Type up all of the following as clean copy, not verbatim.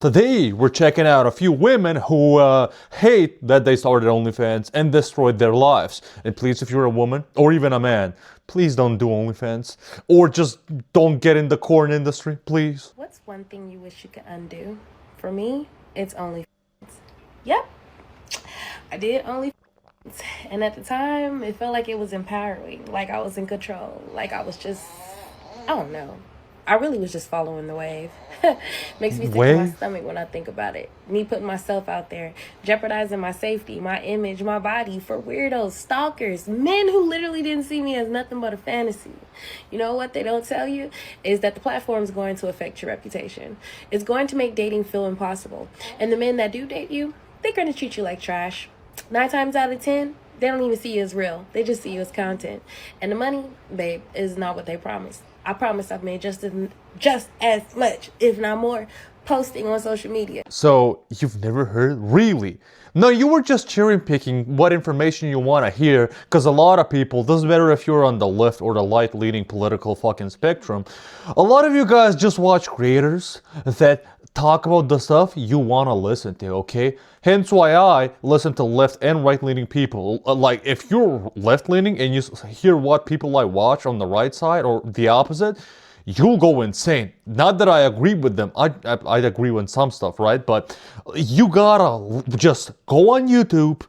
Today, we're checking out a few women who hate that they started OnlyFans and destroyed their lives. And please, if you're a woman or even a man, please don't do OnlyFans. Or just don't get in the corn industry, please. What's one thing you wish you could undo? For me, it's OnlyFans. Yep, I did OnlyFans. And at the time, it felt like it was empowering. Like I was in control. Like I was just, I don't know. I really was just following the wave. Makes me sick to my stomach when I think about it. Me putting myself out there, jeopardizing my safety, my image, my body for weirdos, stalkers, men who literally didn't see me as nothing but a fantasy. You know what they don't tell you is that the platform is going to affect your reputation. It's going to make dating feel impossible. And the men that do date you, they're going to treat you like trash. 9 times out of 10, they don't even see you as real. They just see you as content. And the money, babe, is not what they promised. I promise I've made just as much, if not more, posting on social media. So, you've never heard? Really? No, you were just cherry picking what information you want to hear, because a lot of people, doesn't matter if you're on the left or the right-leaning political fucking spectrum, a lot of you guys just watch creators that talk about the stuff you want to listen to, okay? Hence why I listen to left and right-leaning people. Like, if you're left-leaning and you hear what people I watch on the right side or the opposite, you'll go insane. Not that I agree with them. I agree with some stuff, right? But you gotta just go on YouTube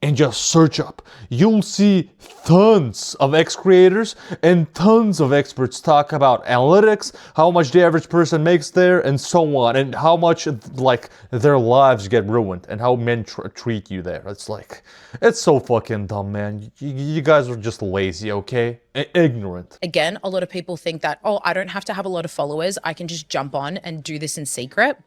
and just search up. You'll see tons of ex-creators and tons of experts talk about analytics, how much the average person makes there, and so on, and how much like their lives get ruined and how men treat you there. It's like, it's so fucking dumb, man. You guys are just lazy, okay? Ignorant. Again, a lot of people think that, oh, I don't have to have a lot of followers. I can just jump on and do this in secret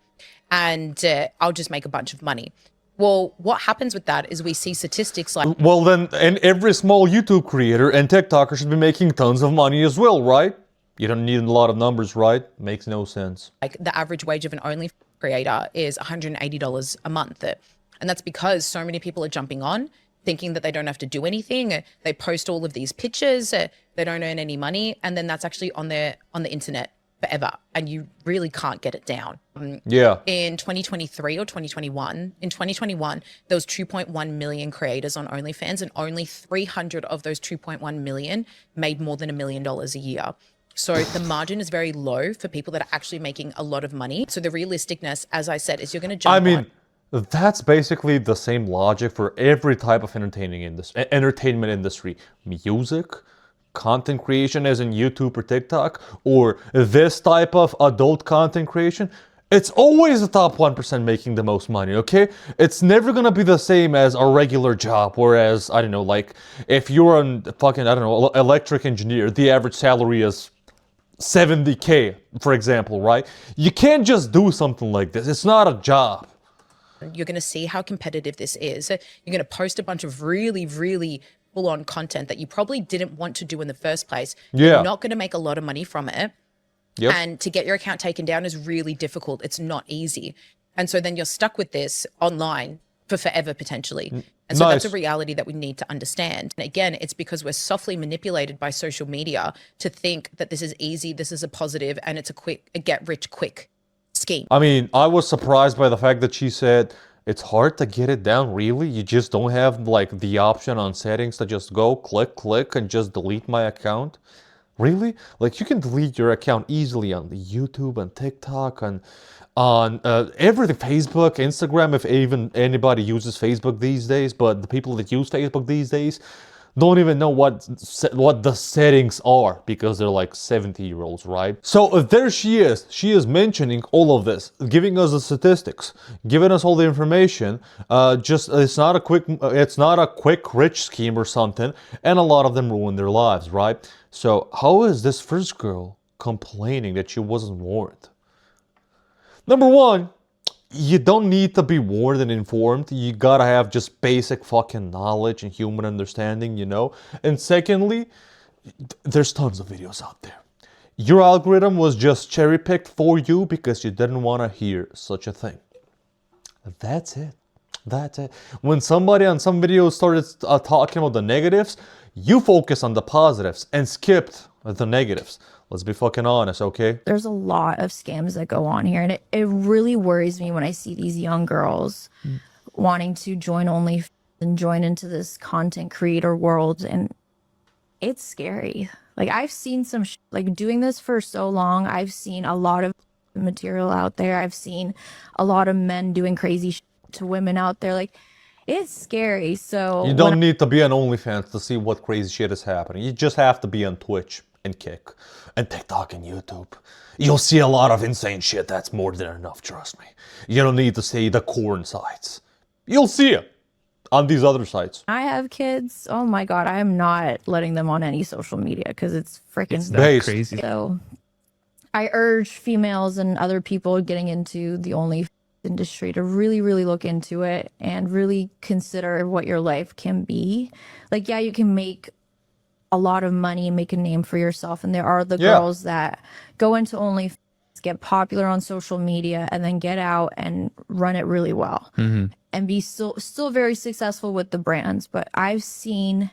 and I'll just make a bunch of money. Well, what happens with that is we see statistics like... Well then, and every small YouTube creator and TikToker should be making tons of money as well, right? You don't need a lot of numbers, right? Makes no sense. Like the average wage of an OnlyFans creator is $180 a month. And that's because so many people are jumping on, thinking that they don't have to do anything. They post all of these pictures, they don't earn any money, and then that's actually on the internet forever, and you really can't get it down. Yeah. In 2023 or 2021, in 2021, there was 2.1 million creators on OnlyFans, and only 300 of those 2.1 million made more than $1 million a year. So the margin is very low for people that are actually making a lot of money. So the realisticness, as I said, is you're going to jump on. That's basically the same logic for every type of entertainment industry. Music, content creation as in YouTube or TikTok, or this type of adult content creation. It's always the top 1% making the most money, okay? It's never gonna be the same as a regular job, whereas, I don't know, like, if you're a fucking, I don't know, electric engineer, the average salary is 70K, for example, right? You can't just do something like this. It's not a job. You're going to see how competitive this is. You're going to post a bunch of really, really full-on content that you probably didn't want to do in the first place. Yeah. You're not going to make a lot of money from it. Yep. And to get your account taken down is really difficult. It's not easy. And so then you're stuck with this online for forever, potentially. And so that's a reality that we need to understand. And again, it's because we're softly manipulated by social media to think that this is easy, this is a positive, and it's a get-rich-quick scheme. I mean, I was surprised by the fact that she said, it's hard to get it down, really? You just don't have, like, the option on settings to just go, click, and just delete my account? Really? Like, you can delete your account easily on the YouTube and TikTok and on everything, Facebook, Instagram, if even anybody uses Facebook these days, but the people that use Facebook these days don't even know what the settings are because they're like 70-year-olds, right? So there she is mentioning all of this, giving us the statistics, giving us all the information. It's not a quick rich scheme or something, and a lot of them ruin their lives, right? So how is this first girl complaining that she wasn't warned? Number one, you don't need to be warned and informed. You gotta have just basic fucking knowledge and human understanding, you know? And secondly, there's tons of videos out there. Your algorithm was just cherry-picked for you because you didn't want to hear such a thing. That's it. That's it. When somebody on some videos started talking about the negatives, you focus on the positives and skipped the negatives. Let's be fucking honest, okay? There's a lot of scams that go on here, and it really worries me when I see these young girls wanting to join OnlyFans and join into this content creator world, and it's scary. Like, I've seen some like doing this for so long, I've seen a lot of material out there. I've seen a lot of men doing crazy to women out there. Like, it's scary. So You don't need to be on OnlyFans to see what crazy shit is happening. You just have to be on Twitch and Kick and TikTok and YouTube. You'll see a lot of insane shit. That's more than enough, trust me. You don't need to see the corn sites. You'll see it on these other sites. I have kids, oh my god, I am not letting them on any social media because it's freaking Based. Crazy. So I urge females and other people getting into the OnlyFans industry to really, really look into it and really consider what your life can be. Like, yeah, you can make a lot of money and make a name for yourself, and there are the girls that go into OnlyFans, get popular on social media, and then get out and run it really well and be still very successful with the brands. But I've seen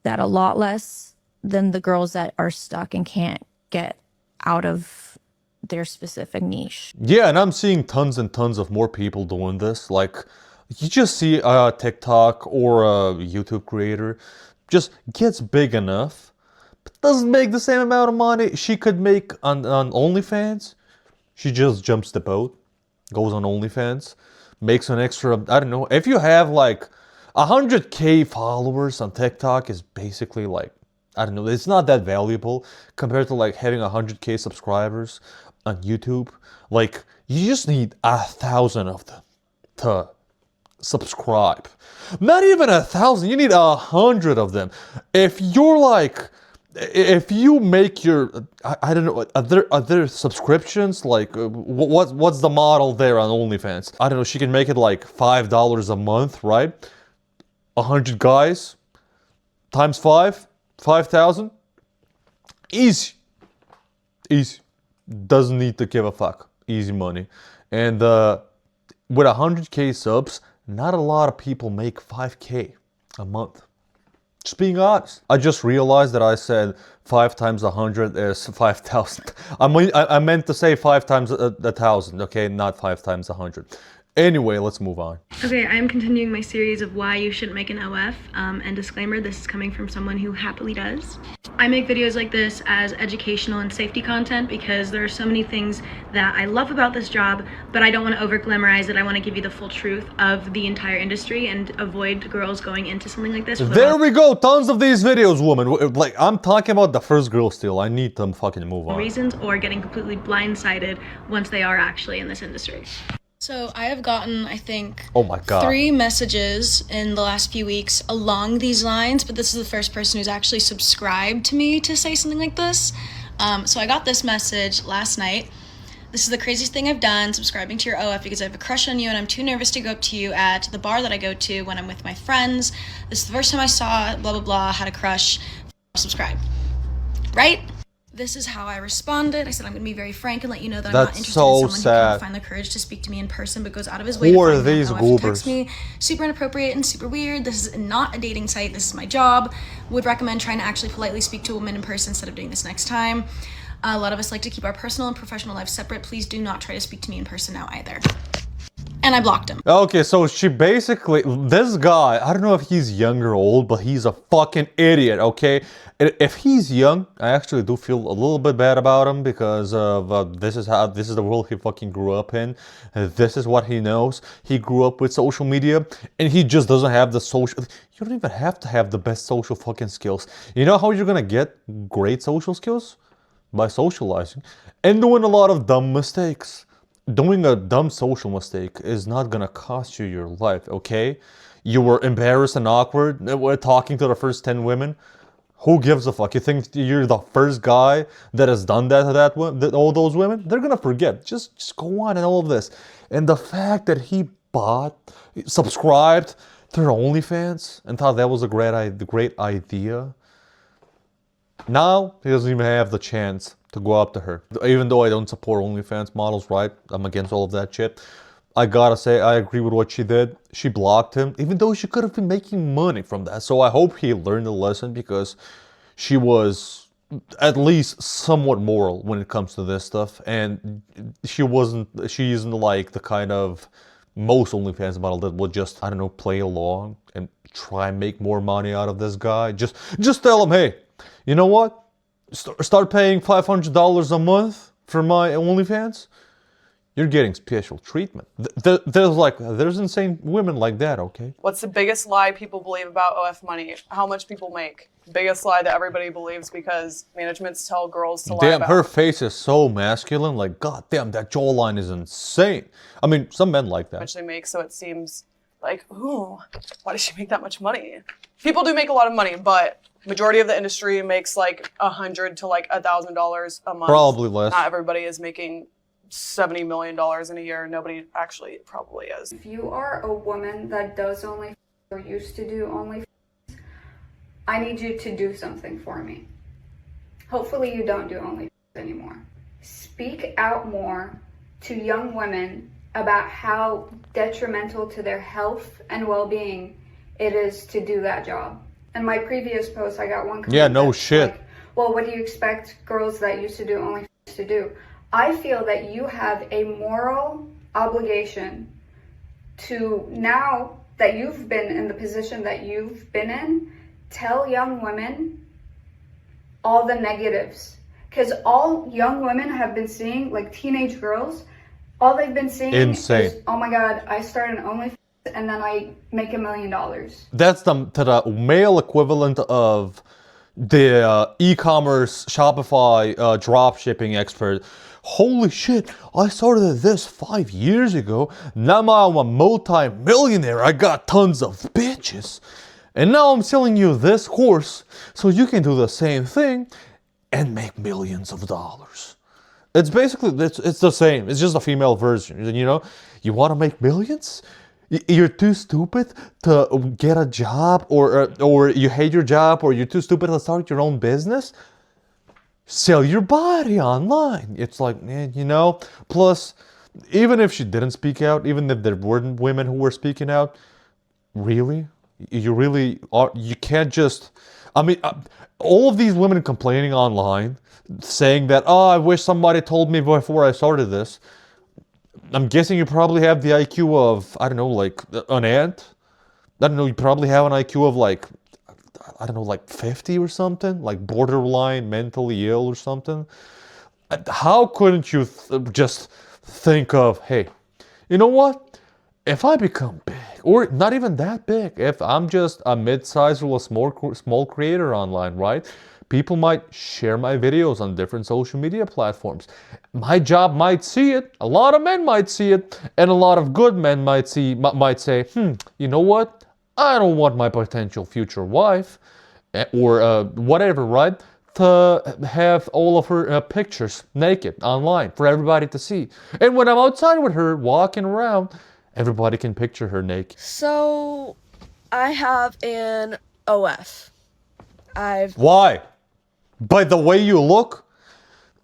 that a lot less than the girls that are stuck and can't get out of their specific niche. Yeah, and I'm seeing tons and tons of more people doing this. Like, you just see a TikTok or a YouTube creator just gets big enough, but doesn't make the same amount of money she could make on OnlyFans. She just jumps the boat, goes on OnlyFans, makes an extra, I don't know, if you have like 100K followers on TikTok is basically like, I don't know, it's not that valuable compared to like having 100K subscribers on YouTube. Like, you just need 1,000 of them to subscribe. Not even 1,000, you need 100 of them. If you're like, if you make your, I don't know, are there subscriptions? Like, what's the model there on OnlyFans? I don't know, she can make it like $5 a month, right? 100 guys times 5,000. Easy. Doesn't need to give a fuck. Easy money. And with 100K subs, not a lot of people make 5K a month. Just being honest. I just realized that I said 5 times 100 is 5,000. I meant to say 5 times 1,000, okay? Not 5 times 100. Anyway, let's move on. Okay, I am continuing my series of why you shouldn't make an OF, and disclaimer, this is coming from someone who happily does. I make videos like this as educational and safety content because there are so many things that I love about this job, but I don't want to over glamorize it. I want to give you the full truth of the entire industry and avoid girls going into something like this. There we go, tons of these videos, woman. Like, I'm talking about the first girl still. I need to fucking move on. Reasons, or getting completely blindsided once they are actually in this industry. So I have gotten, I think, oh my God, 3 messages in the last few weeks along these lines, but this is the first person who's actually subscribed to me to say something like this. So I got this message last night. This is the craziest thing I've done, subscribing to your OF because I have a crush on you and I'm too nervous to go up to you at the bar that I go to when I'm with my friends. This is the first time I saw blah, blah, blah, had a crush, subscribe. Right? This is how I responded. I said, I'm going to be very frank and let you know that I'm not interested in someone who can't find the courage to speak to me in person but goes out of his way to find me on OF and text me. Super inappropriate and super weird. This is not a dating site. This is my job. Would recommend trying to actually politely speak to a woman in person instead of doing this next time. A lot of us like to keep our personal and professional lives separate. Please do not try to speak to me in person now either. And I blocked him. Okay, so she basically, this guy, I don't know if he's young or old, but he's a fucking idiot, okay? If he's young, I actually do feel a little bit bad about him because this is the world he fucking grew up in. This is what he knows. He grew up with social media and he just doesn't have the social, you don't even have to have the best social fucking skills. You know how you're gonna get great social skills? By socializing and doing a lot of dumb mistakes. Doing a dumb social mistake is not gonna cost you your life, okay? You were embarrassed and awkward talking to the first 10 women. Who gives a fuck? You think you're the first guy that has done that to all those women? They're gonna forget. Just go on and all of this. And the fact that he subscribed to her OnlyFans and thought that was a great idea. Now, he doesn't even have the chance to go up to her. Even though I don't support OnlyFans models, right? I'm against all of that shit. I gotta say, I agree with what she did. She blocked him, even though she could have been making money from that. So I hope he learned a lesson because she was at least somewhat moral when it comes to this stuff, and she isn't like the kind of most OnlyFans model that would just, I don't know, play along and try and make more money out of this guy. Just tell him, hey, you know what? Start paying $500 a month for my OnlyFans. You're getting special treatment. There's insane women like that, okay? What's the biggest lie people believe about OF money? How much people make? Biggest lie that everybody believes because managements tell girls to lie Damn, about. her face is so masculine. Like, god damn, that jawline is insane. I mean, some men like How much that. they make, so it seems like, ooh, why does she make that much money? People do make a lot of money, but majority of the industry makes like $100 to like $1,000 a month. Probably less. Not everybody is making $70 million in a year. Nobody actually probably is. If you are a woman that does OnlyFans or used to do OnlyFans, I need you to do something for me. Hopefully you don't do OnlyFans anymore. Speak out more to young women about how detrimental to their health and well-being it is to do that job. In my previous post, I got one comment Yeah, no that's shit. like, well, what do you expect girls that used to do OnlyFans to do? I feel that you have a moral obligation to, now that you've been in the position that you've been in, tell young women all the negatives. Because all young women have been seeing, like teenage girls, all they've been seeing Insane. is, oh my God, I started an OnlyFans and then I make $1 million. That's the male equivalent of the e-commerce Shopify drop shipping expert. Holy shit, I started this 5 years ago. Now I'm a multi-millionaire. I got tons of bitches. And now I'm selling you this course so you can do the same thing and make millions of dollars. It's basically, it's the same. It's just a female version. You know, you want to make millions? You're too stupid to get a job, or you hate your job, or you're too stupid to start your own business? Sell your body online. It's like, you know, plus, even if she didn't speak out, even if there weren't women who were speaking out, really? You really are, you can't just, I mean, all of these women complaining online, saying that, oh, I wish somebody told me before I started this. I'm guessing you probably have the IQ of, I don't know, like an ant. I don't know, you probably have an IQ of like, I don't know, like 50 or something, like borderline mentally ill or something. How couldn't you just think of, hey, you know what? If I become big, or not even that big, if I'm just a mid-sized or a small creator online, right? People might share my videos on different social media platforms. My job might see it. A lot of men might see it, and a lot of good men might say, you know what? I don't want my potential future wife, or whatever, right? To have all of her pictures naked online for everybody to see. And when I'm outside with her walking around, everybody can picture her naked. So, I have an OF. Why? By the way you look?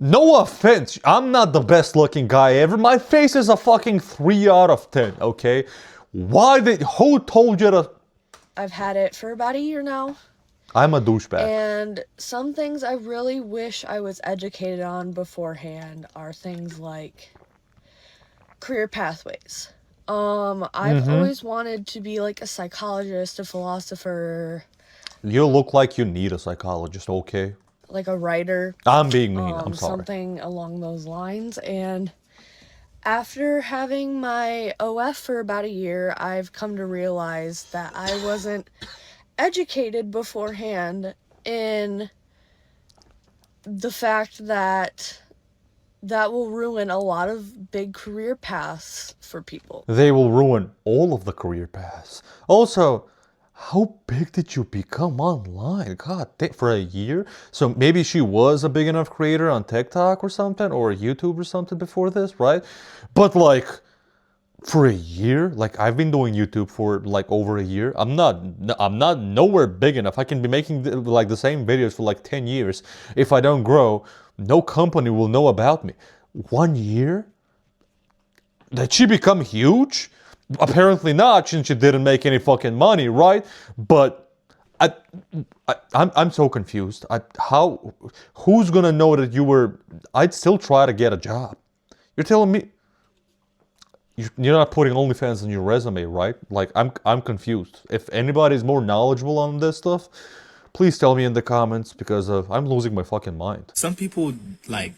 No offense, I'm not the best looking guy ever. My face is a fucking 3 out of 10, okay? Who told you to? I've had it for about a year now. I'm a douchebag. And some things I really wish I was educated on beforehand are things like career pathways. I've always wanted to be like a psychologist, a philosopher. You look like you need a psychologist, okay? Like a writer. I'm being mean, I'm sorry. Something along those lines. And after having my OF for about a year, I've come to realize that I wasn't educated beforehand in the fact that will ruin a lot of big career paths for people. They will ruin all of the career paths. Also, how big did you become online? God, for a year? So maybe she was a big enough creator on TikTok or something, or YouTube or something before this, right? But like, for a year? Like, I've been doing YouTube for like over a year. I'm not nowhere big enough. I can be making like the same videos for like 10 years. If I don't grow, no company will know about me. 1 year? Did she become huge? Apparently not, since she didn't make any fucking money, right? But I'm so confused. Who's gonna know that you were? I'd still try to get a job. You're telling me you're not putting OnlyFans on your resume, right? Like I'm confused. If anybody's more knowledgeable on this stuff, please tell me in the comments because I'm losing my fucking mind. Some people, like,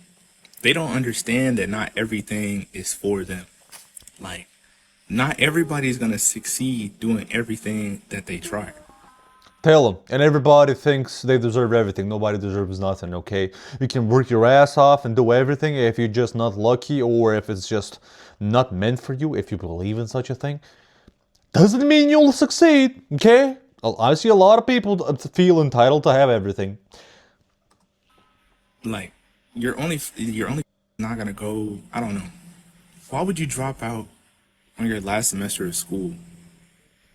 they don't understand that not everything is for them. Like, not everybody's gonna succeed doing everything that they try. Tell them. And everybody thinks they deserve everything. Nobody deserves nothing, okay? You can work your ass off and do everything if you're just not lucky or if it's just not meant for you, if you believe in such a thing. Doesn't mean you'll succeed, okay? I see a lot of people feel entitled to have everything. Like, you're only not gonna go, I don't know. Why would you drop out on your last semester of school?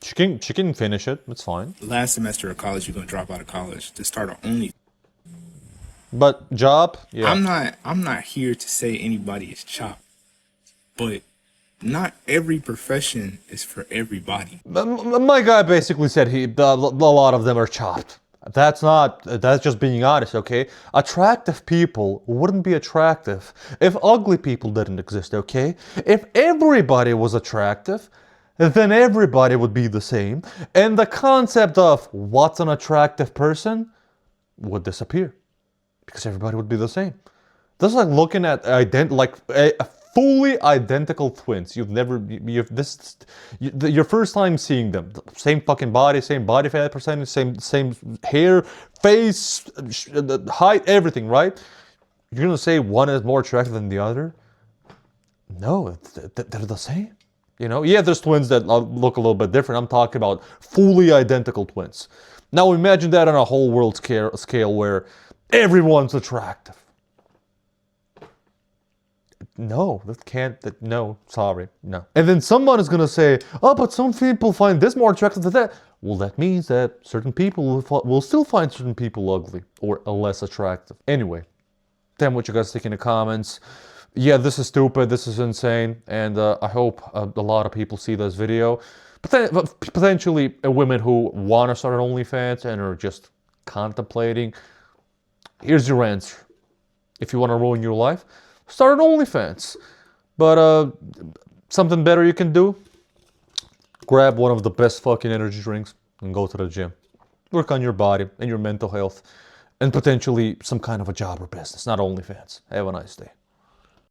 She can finish it. It's fine. Last semester of college, you're gonna drop out of college to start an only. But job, yeah. I'm not here to say anybody is chopped, but not every profession is for everybody. My guy basically said a lot of them are chopped. That's just being honest, okay? Attractive people wouldn't be attractive if ugly people didn't exist, okay? If everybody was attractive, then everybody would be the same, and the concept of what's an attractive person would disappear because everybody would be the same. That's like looking at fully identical twins. Your first time seeing them, same fucking body, same body fat percentage, same hair, face, height, everything, right? You're gonna say one is more attractive than the other? No, they're the same. You know, yeah, there's twins that look a little bit different. I'm talking about fully identical twins. Now imagine that on a whole world scale where everyone's attractive. No, no, sorry, no. And then someone is gonna say, oh, but some people find this more attractive than that. Well, that means that certain people will still find certain people ugly or less attractive. Anyway, tell me what you guys think in the comments. Yeah, this is stupid, this is insane, and I hope a lot of people see this video. Potentially women who want to start an OnlyFans and are just contemplating. Here's your answer. If you want to ruin your life, start an OnlyFans. But something better you can do? Grab one of the best fucking energy drinks and go to the gym. Work on your body and your mental health and potentially some kind of a job or business, not OnlyFans. Have a nice day.